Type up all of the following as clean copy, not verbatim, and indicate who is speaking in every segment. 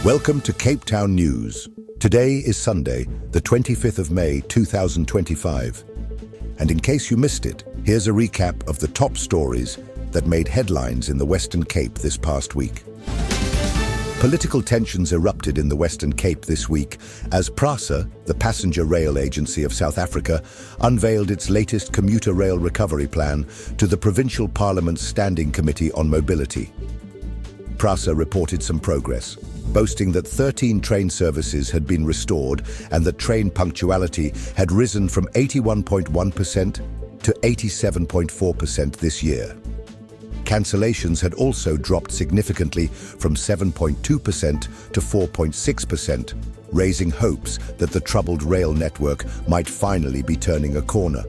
Speaker 1: Welcome to Cape Town News. Today is Sunday, the 25th of May, 2025. And in case you missed it, here's a recap of the top stories that made headlines in the Western Cape this past week. Political tensions erupted in the Western Cape this week as PRASA, the passenger rail agency of South Africa, unveiled its latest commuter rail recovery plan to the Provincial Parliament's Standing Committee on Mobility. PRASA reported some progress, boasting that 13 train services had been restored and that train punctuality had risen from 81.1% to 87.4% this year. Cancellations had also dropped significantly from 7.2% to 4.6%, raising hopes that the troubled rail network might finally be turning a corner.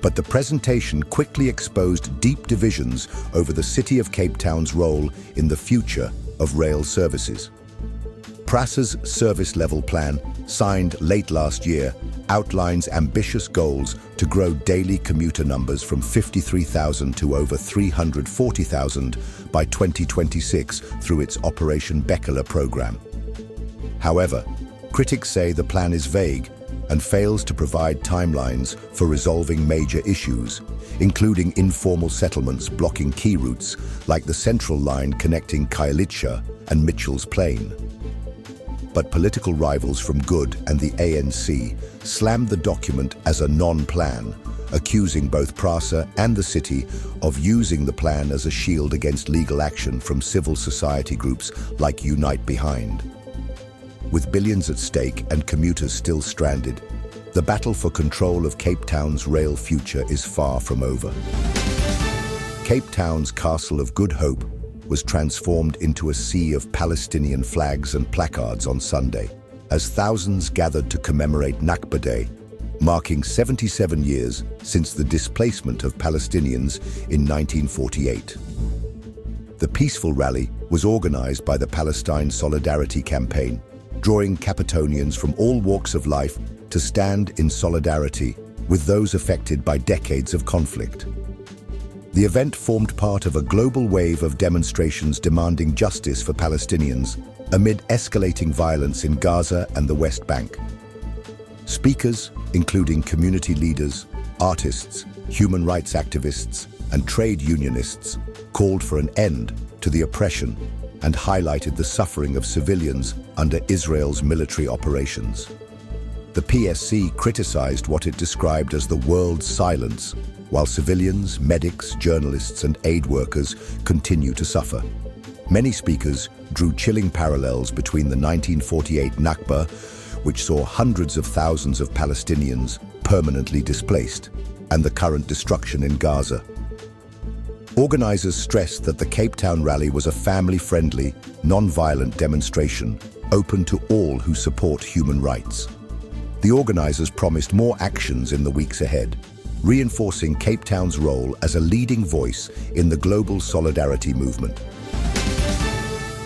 Speaker 1: But the presentation quickly exposed deep divisions over the City of Cape Town's role in the future of rail services. PRASA's service level plan, signed late last year, outlines ambitious goals to grow daily commuter numbers from 53,000 to over 340,000 by 2026 through its Operation Bekele program. However, critics say the plan is vague and fails to provide timelines for resolving major issues, including informal settlements blocking key routes like the Central Line connecting Khayelitsha and Mitchell's Plain. But political rivals from Good and the ANC slammed the document as a non-plan, accusing both PRASA and the city of using the plan as a shield against legal action from civil society groups like Unite Behind. With billions at stake and commuters still stranded, the battle for control of Cape Town's rail future is far from over. Cape Town's Castle of Good Hope was transformed into a sea of Palestinian flags and placards on Sunday, as thousands gathered to commemorate Nakba Day, marking 77 years since the displacement of Palestinians in 1948. The peaceful rally was organized by the Palestine Solidarity Campaign, drawing Capetonians from all walks of life to stand in solidarity with those affected by decades of conflict. The event formed part of a global wave of demonstrations demanding justice for Palestinians amid escalating violence in Gaza and the West Bank. Speakers, including community leaders, artists, human rights activists, and trade unionists, called for an end to the oppression and highlighted the suffering of civilians under Israel's military operations. The PSC criticized what it described as the world's silence, while civilians, medics, journalists, and aid workers continue to suffer. Many speakers drew chilling parallels between the 1948 Nakba, which saw hundreds of thousands of Palestinians permanently displaced, and the current destruction in Gaza. Organizers stressed that the Cape Town rally was a family-friendly, non-violent demonstration open to all who support human rights. The organizers promised more actions in the weeks ahead, reinforcing Cape Town's role as a leading voice in the global solidarity movement.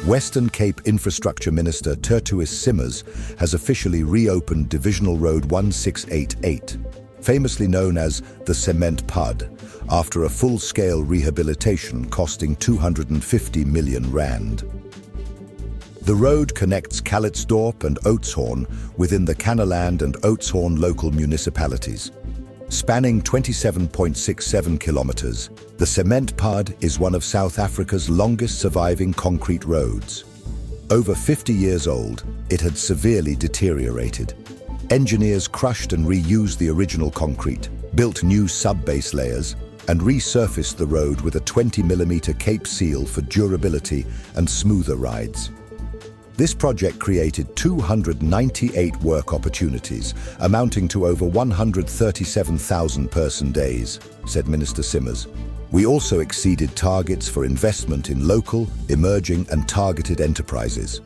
Speaker 1: Western Cape Infrastructure Minister Tertuis Simmers has officially reopened Divisional Road 1688, famously known as the Sementpad, after a full-scale rehabilitation costing 250 million rand. The road connects Calitzdorp and Oudtshoorn within the Kannaland and Oudtshoorn local municipalities. Spanning 27.67 kilometers, the Sementpad is one of South Africa's longest surviving concrete roads. Over 50 years old, it had severely deteriorated. Engineers crushed and reused the original concrete, built new sub-base layers, and resurfaced the road with a 20mm Cape seal for durability and smoother rides. This project created 298 work opportunities, amounting to over 137,000 person days, said Minister Simmers. We also exceeded targets for investment in local, emerging and targeted enterprises.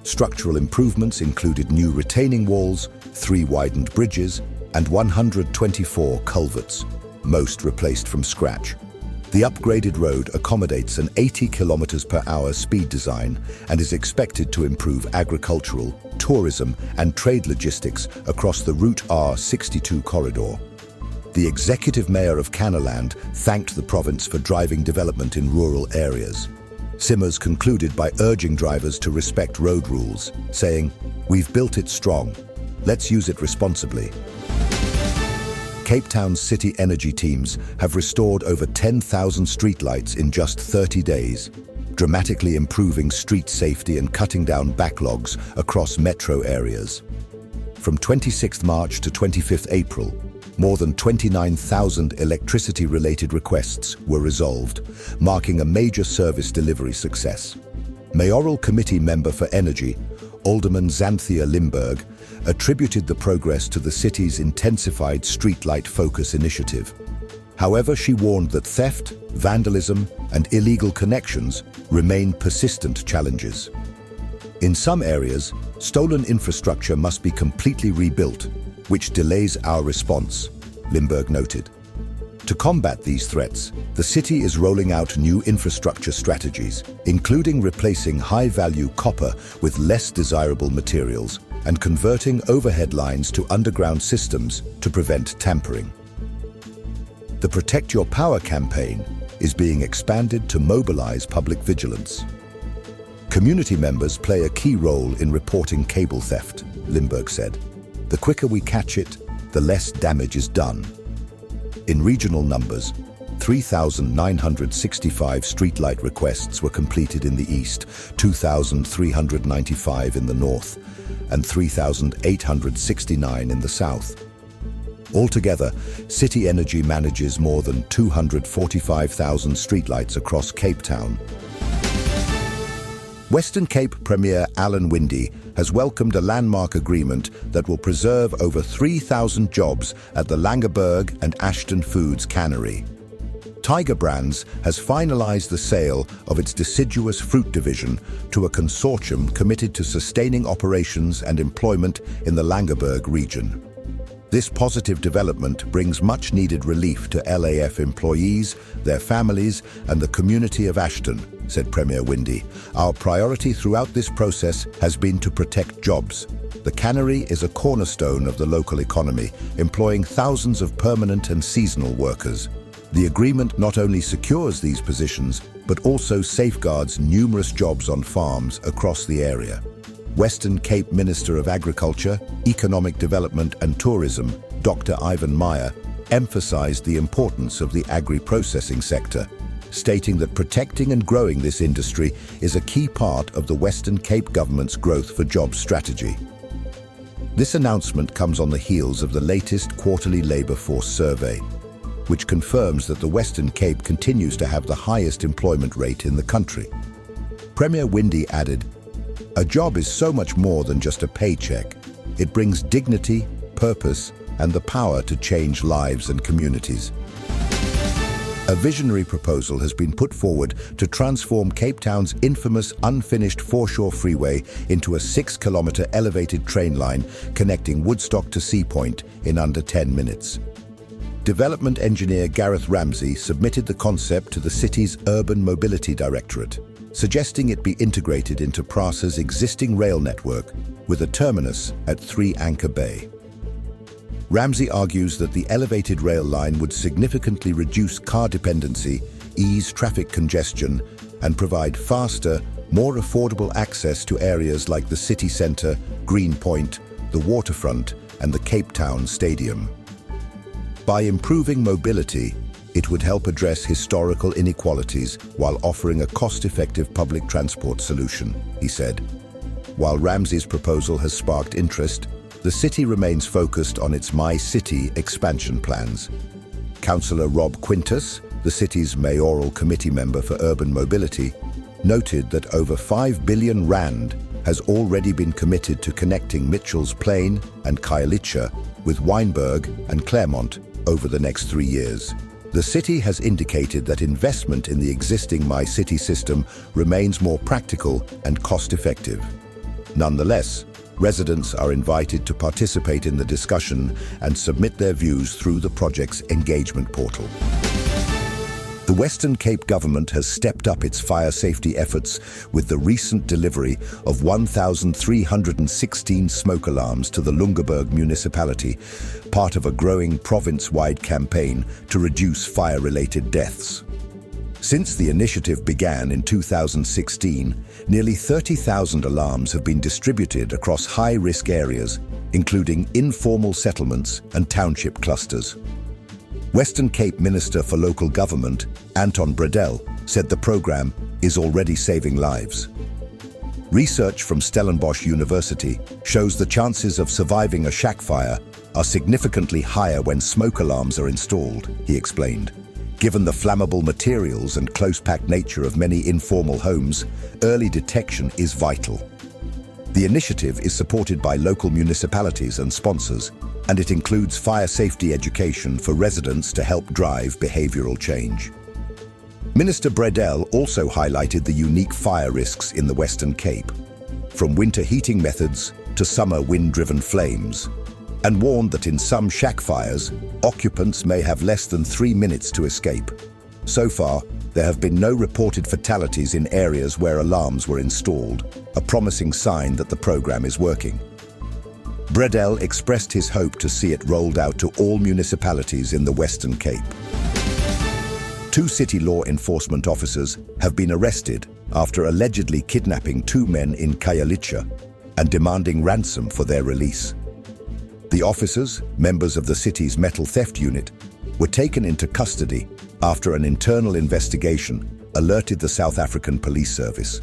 Speaker 1: Structural improvements included new retaining walls, 3 widened bridges, and 124 culverts, most replaced from scratch. The upgraded road accommodates an 80 km/h speed design and is expected to improve agricultural, tourism and trade logistics across the Route R62 corridor. The executive mayor of Kannaland thanked the province for driving development in rural areas. Simmers concluded by urging drivers to respect road rules, saying, "We've built it strong. Let's use it responsibly." Cape Town's city energy teams have restored over 10,000 streetlights in just 30 days, dramatically improving street safety and cutting down backlogs across metro areas. From 26 March to 25 April, more than 29,000 electricity-related requests were resolved, marking a major service delivery success. Mayoral Committee Member for Energy, Alderman Xanthia Limburg, attributed the progress to the city's intensified streetlight focus initiative. However, she warned that theft, vandalism, and illegal connections remain persistent challenges. In some areas, stolen infrastructure must be completely rebuilt, which delays our response, Limburg noted. To combat these threats, the city is rolling out new infrastructure strategies, including replacing high-value copper with less desirable materials and converting overhead lines to underground systems to prevent tampering. The Protect Your Power campaign is being expanded to mobilize public vigilance. Community members play a key role in reporting cable theft, Limburg said. The quicker we catch it, the less damage is done. In regional numbers, 3,965 streetlight requests were completed in the east, 2,395 in the north, and 3,869 in the south. Altogether, City Energy manages more than 245,000 streetlights across Cape Town. Western Cape Premier Alan Winde has welcomed a landmark agreement that will preserve over 3,000 jobs at the Langeberg and Ashton Foods cannery. Tiger Brands has finalized the sale of its deciduous fruit division to a consortium committed to sustaining operations and employment in the Langeberg region. This positive development brings much-needed relief to LAF employees, their families, and the community of Ashton, said Premier Winde. Our priority throughout this process has been to protect jobs. The cannery is a cornerstone of the local economy, employing thousands of permanent and seasonal workers. The agreement not only secures these positions, but also safeguards numerous jobs on farms across the area. Western Cape Minister of Agriculture, Economic Development and Tourism, Dr. Ivan Meyer, emphasized the importance of the agri-processing sector, stating that protecting and growing this industry is a key part of the Western Cape government's growth for jobs strategy. This announcement comes on the heels of the latest quarterly labour force survey, which confirms that the Western Cape continues to have the highest employment rate in the country. Premier Winde added, "A job is so much more than just a paycheck. It brings dignity, purpose, and the power to change lives and communities." A visionary proposal has been put forward to transform Cape Town's infamous unfinished foreshore freeway into a 6-kilometre elevated train line connecting Woodstock to Sea Point in under 10 minutes. Development engineer Gareth Ramsey submitted the concept to the city's Urban Mobility Directorate, suggesting it be integrated into PRASA's existing rail network with a terminus at 3 Anchor Bay. Ramsey argues that the elevated rail line would significantly reduce car dependency, ease traffic congestion, and provide faster, more affordable access to areas like the city centre, Green Point, the waterfront, and the Cape Town Stadium. By improving mobility, it would help address historical inequalities while offering a cost-effective public transport solution, he said. While Ramsey's proposal has sparked interest, the city remains focused on its My City expansion plans. Councillor Rob Quintus, the city's mayoral committee member for urban mobility, noted that over 5 billion rand has already been committed to connecting Mitchell's Plain and Khayelitsha with Wynberg and Claremont over the next 3 years. The city has indicated that investment in the existing My City system remains more practical and cost-effective. Nonetheless, residents are invited to participate in the discussion and submit their views through the project's engagement portal. The Western Cape government has stepped up its fire safety efforts with the recent delivery of 1,316 smoke alarms to the Langeberg municipality, part of a growing province-wide campaign to reduce fire-related deaths. Since the initiative began in 2016, nearly 30,000 alarms have been distributed across high-risk areas, including informal settlements and township clusters. Western Cape Minister for Local Government, Anton Bredell, said the program is already saving lives. Research from Stellenbosch University shows the chances of surviving a shack fire are significantly higher when smoke alarms are installed, he explained. Given the flammable materials and close-packed nature of many informal homes, early detection is vital. The initiative is supported by local municipalities and sponsors, and it includes fire safety education for residents to help drive behavioral change. Minister Bredell also highlighted the unique fire risks in the Western Cape, from winter heating methods to summer wind-driven flames, and warned that in some shack fires, occupants may have less than 3 minutes to escape. So far, there have been no reported fatalities in areas where alarms were installed, a promising sign that the program is working. Bredell expressed his hope to see it rolled out to all municipalities in the Western Cape. 2 city law enforcement officers have been arrested after allegedly kidnapping 2 men in Khayelitsha and demanding ransom for their release. The officers, members of the city's metal theft unit, were taken into custody after an internal investigation alerted the South African Police Service.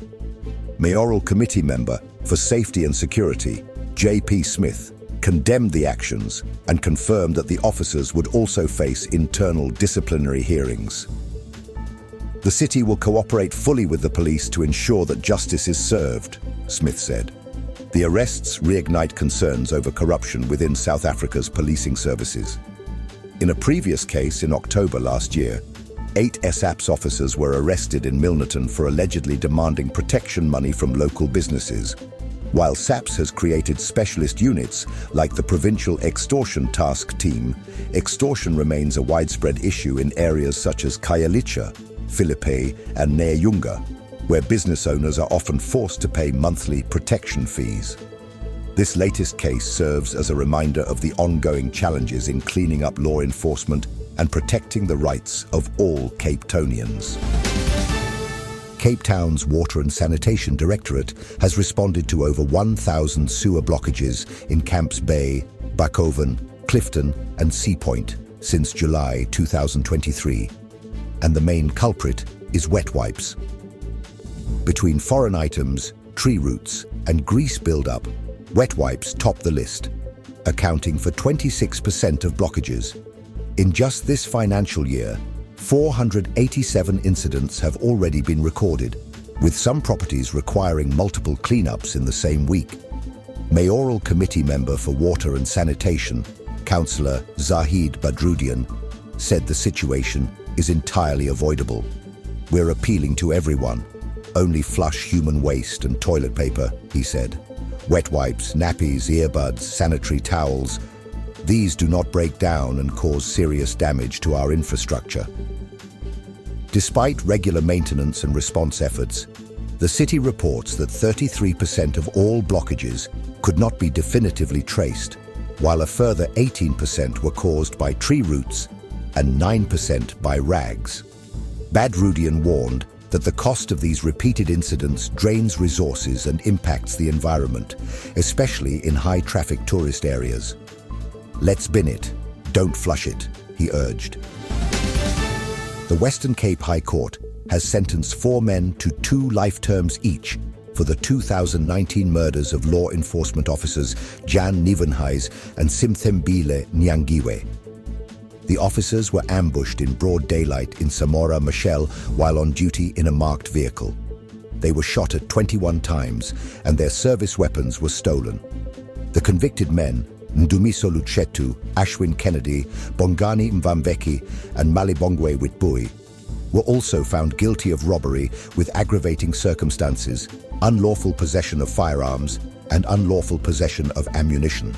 Speaker 1: Mayoral Committee member for Safety and Security, J.P. Smith, condemned the actions and confirmed that the officers would also face internal disciplinary hearings. The city will cooperate fully with the police to ensure that justice is served, Smith said. The arrests reignite concerns over corruption within South Africa's policing services. In a previous case in October last year, 8 SAPS officers were arrested in Milnerton for allegedly demanding protection money from local businesses. While SAPS has created specialist units like the Provincial Extortion Task Team, extortion remains a widespread issue in areas such as Khayelitsha, Philippe, and Neyunga, where business owners are often forced to pay monthly protection fees. This latest case serves as a reminder of the ongoing challenges in cleaning up law enforcement and protecting the rights of all Cape Townians. Cape Town's Water and Sanitation Directorate has responded to over 1,000 sewer blockages in Camps Bay, Bakoven, Clifton, and Sea Point since July 2023, and the main culprit is wet wipes. Between foreign items, tree roots, and grease buildup, wet wipes top the list, accounting for 26% of blockages. In just this financial year, 487 incidents have already been recorded, with some properties requiring multiple cleanups in the same week. Mayoral Committee member for Water and Sanitation, Councillor Zahid Badrudian, said the situation is entirely avoidable. We're appealing to everyone. Only flush human waste and toilet paper, he said. Wet wipes, nappies, earbuds, sanitary towels. These do not break down and cause serious damage to our infrastructure. Despite regular maintenance and response efforts, the city reports that 33% of all blockages could not be definitively traced, while a further 18% were caused by tree roots and 9% by rags. Badrudian warned that the cost of these repeated incidents drains resources and impacts the environment, especially in high-traffic tourist areas. Let's bin it, don't flush it, he urged. The Western Cape High Court has sentenced 4 men to 2 life terms each for the 2019 murders of law enforcement officers Jan Nieuwenhuis and Simthembile Nyangiwe. The officers were ambushed in broad daylight in Samora Machel while on duty in a marked vehicle. They were shot at 21 times and their service weapons were stolen. The convicted men, Ndumiso Luchetu, Ashwin Kennedy, Bongani Mvambeki, and Malibongwe Witbui, were also found guilty of robbery with aggravating circumstances, unlawful possession of firearms, and unlawful possession of ammunition.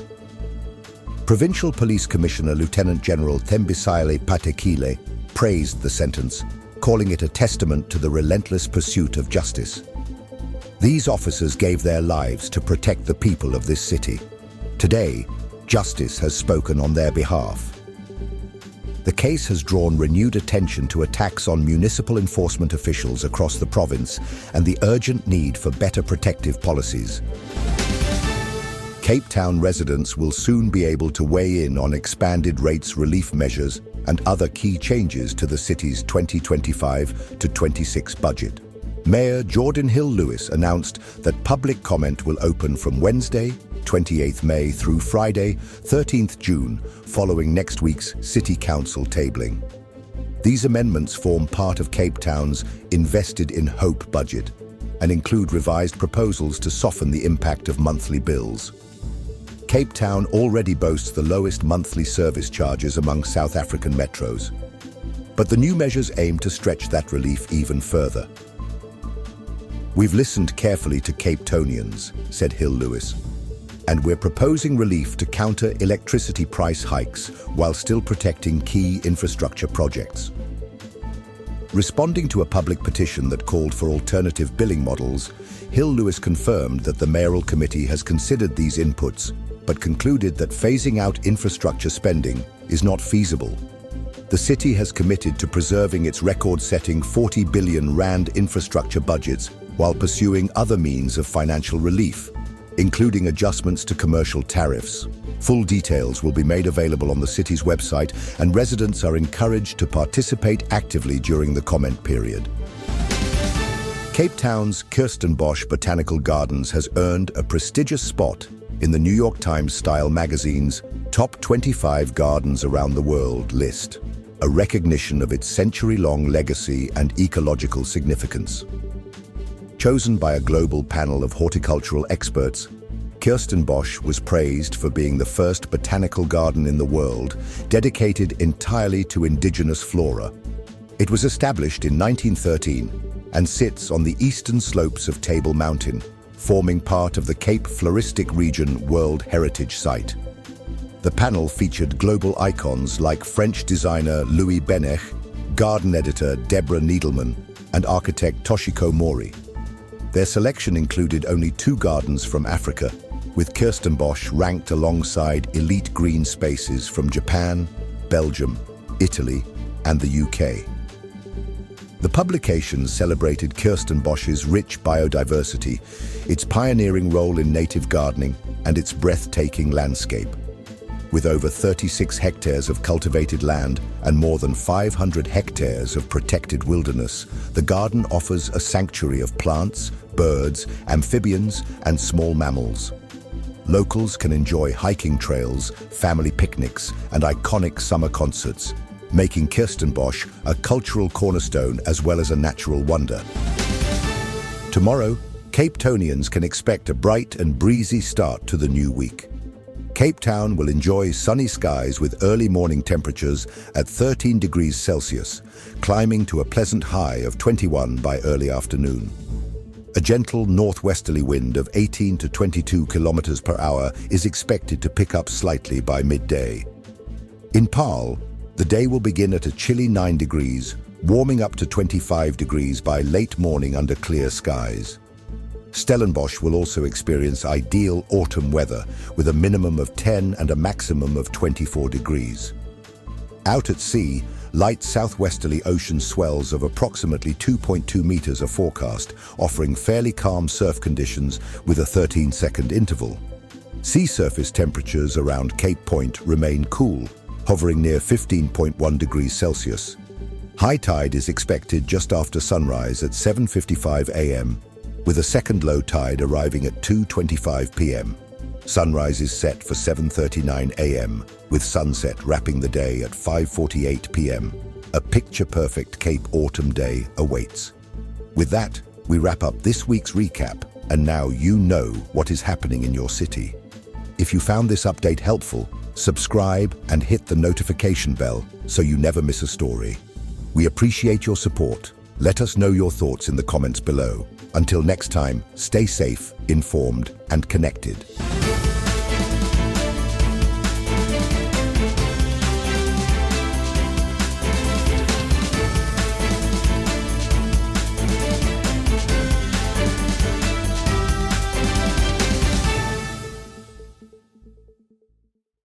Speaker 1: Provincial Police Commissioner Lieutenant General Thembisile Patekile praised the sentence, calling it a testament to the relentless pursuit of justice. These officers gave their lives to protect the people of this city. Today, justice has spoken on their behalf. The case has drawn renewed attention to attacks on municipal enforcement officials across the province and the urgent need for better protective policies. Cape Town residents will soon be able to weigh in on expanded rates relief measures and other key changes to the city's 2025-26 budget. Mayor Jordan Hill-Lewis announced that public comment will open from Wednesday, 28th May through Friday, 13th June, following next week's City Council tabling. These amendments form part of Cape Town's Invested in Hope budget and include revised proposals to soften the impact of monthly bills. Cape Town already boasts the lowest monthly service charges among South African metros, but the new measures aim to stretch that relief even further. "We've listened carefully to Cape Townians," said Hill-Lewis, "and we're proposing relief to counter electricity price hikes while still protecting key infrastructure projects." Responding to a public petition that called for alternative billing models, Hill-Lewis confirmed that the mayoral committee has considered these inputs, but concluded that phasing out infrastructure spending is not feasible. The city has committed to preserving its record-setting 40 billion rand infrastructure budgets while pursuing other means of financial relief, including adjustments to commercial tariffs. Full details will be made available on the city's website, and residents are encouraged to participate actively during the comment period. Cape Town's Kirstenbosch Botanical Gardens has earned a prestigious spot in the New York Times Style magazine's Top 25 Gardens Around the World list, a recognition of its century-long legacy and ecological significance. Chosen by a global panel of horticultural experts, Kirstenbosch was praised for being the first botanical garden in the world dedicated entirely to indigenous flora. It was established in 1913 and sits on the eastern slopes of Table Mountain, forming part of the Cape Floristic Region World Heritage Site. The panel featured global icons like French designer Louis Benech, garden editor Deborah Needleman, and architect Toshiko Mori. Their selection included only 2 gardens from Africa, with Kirstenbosch ranked alongside elite green spaces from Japan, Belgium, Italy, and the UK. The publication celebrated Kirstenbosch's rich biodiversity, its pioneering role in native gardening, and its breathtaking landscape. With over 36 hectares of cultivated land and more than 500 hectares of protected wilderness, the garden offers a sanctuary of plants, birds, amphibians, and small mammals. Locals can enjoy hiking trails, family picnics, and iconic summer concerts, making Kirstenbosch a cultural cornerstone as well as a natural wonder. Tomorrow, Cape Townians can expect a bright and breezy start to the new week. Cape Town will enjoy sunny skies with early morning temperatures at 13 degrees Celsius, climbing to a pleasant high of 21 by early afternoon. A gentle northwesterly wind of 18 to 22 kilometers per hour is expected to pick up slightly by midday. In Paarl, the day will begin at a chilly 9 degrees, warming up to 25 degrees by late morning under clear skies. Stellenbosch will also experience ideal autumn weather with a minimum of 10 and a maximum of 24 degrees. Out at sea, light southwesterly ocean swells of approximately 2.2 meters are forecast, offering fairly calm surf conditions with a 13-second interval. Sea surface temperatures around Cape Point remain cool, hovering near 15.1 degrees Celsius. High tide is expected just after sunrise at 7:55 a.m., with a second low tide arriving at 2:25 p.m. Sunrise is set for 7:39 a.m., with sunset wrapping the day at 5:48 p.m. A picture-perfect Cape Autumn day awaits. With that, we wrap up this week's recap, and now you know what is happening in your city. If you found this update helpful, subscribe and hit the notification bell so you never miss a story. We appreciate your support. Let us know your thoughts in the comments below. Until next time, stay safe, informed, and connected.